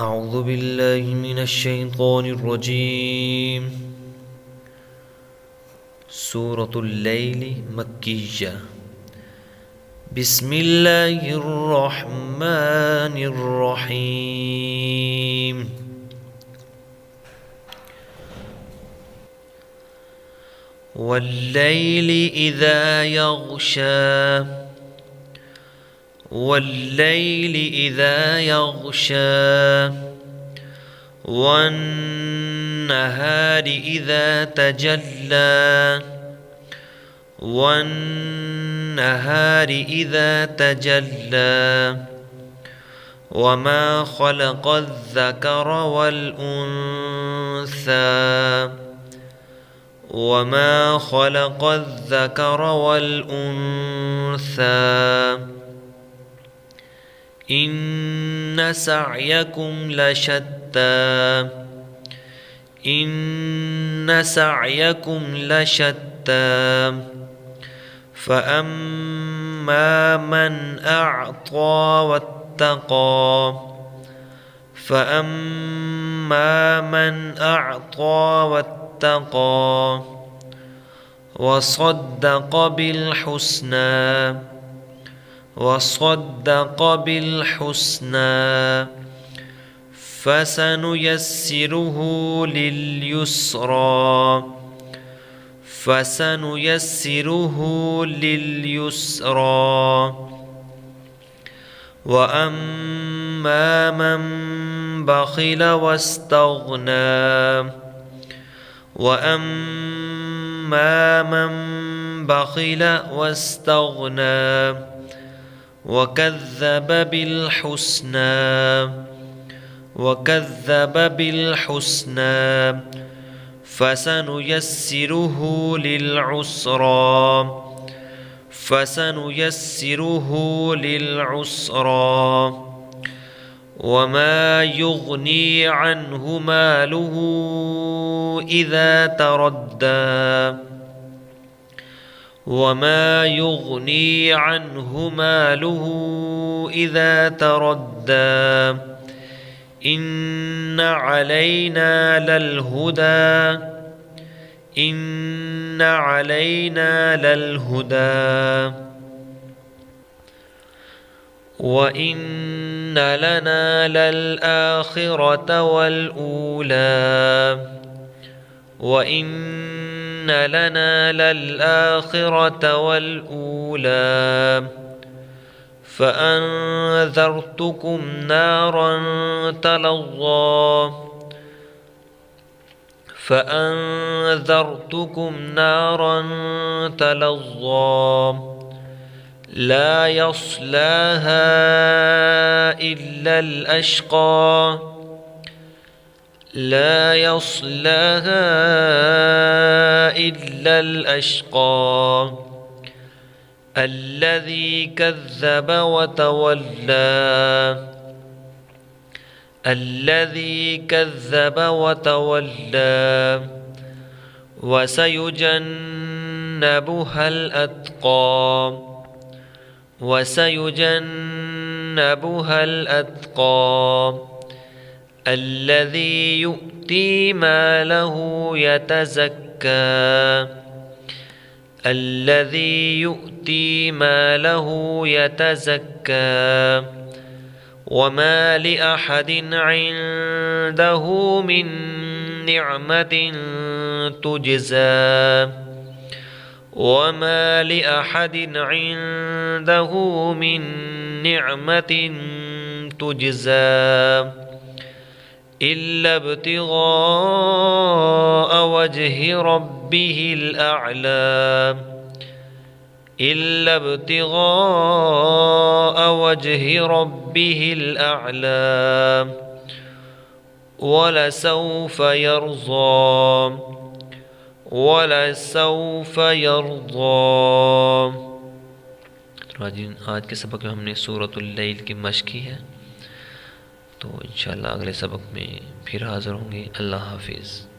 أعوذ بالله من الشيطان الرجيم. سورة الليل مكية. بسم الله الرحمن الرحيم. والليل إذا يغشى والليل إذا يغشى والنهار إذا تجلى والنهار إذا تجلى وما خلق الذكر والأنثى وما خلق الذكر والأنثى إن سعيكم لشتى إن سعيكم لشتى فأما من أعطى واتقى فأما من أعطى واتقى وصدق بالحسنى وصدق بالحسنى فسنيسره لليسرى فسنيسره لليسرى وأما من بخل واستغنى وأما من بخل واستغنى وكذب بالحسنى فسنيسره للعسرى فسنيسره للعسرى وما يغني عنه ماله إذا تردى وما يغني عنه ماله إذا تردى إن علينا للهدى إن علينا للهدى وإن لنا للآخرة والأولى وإن لنا للآخرة والأولى فأنذرتكم نارا تلظى فأنذرتكم نارا تلظى لا يصلاها إلا الأشقى لا يصلاها إلا الأشقى الذي كذب وتولى الذي كذب وتولى وسيجنبها الأتقى وسيجنبها الأتقى الذي يؤتي ماله يتزكى الذي يؤتي ماله يتزكى وما لأحد عنده من نعمة تجزى وما لأحد عنده من نعمة تجزى إلا ابتغاء وجه ربه الأعلى إلا ابتغاء وجه ربه الأعلى ولسوف يرضى ولسوف يرضى। आज के सबक में हमने सूरतुल लैल की मश्क की है, तो इंशाअल्लाह अगले सबक में फिर हाज़िर होंगे। अल्लाह हाफिज़।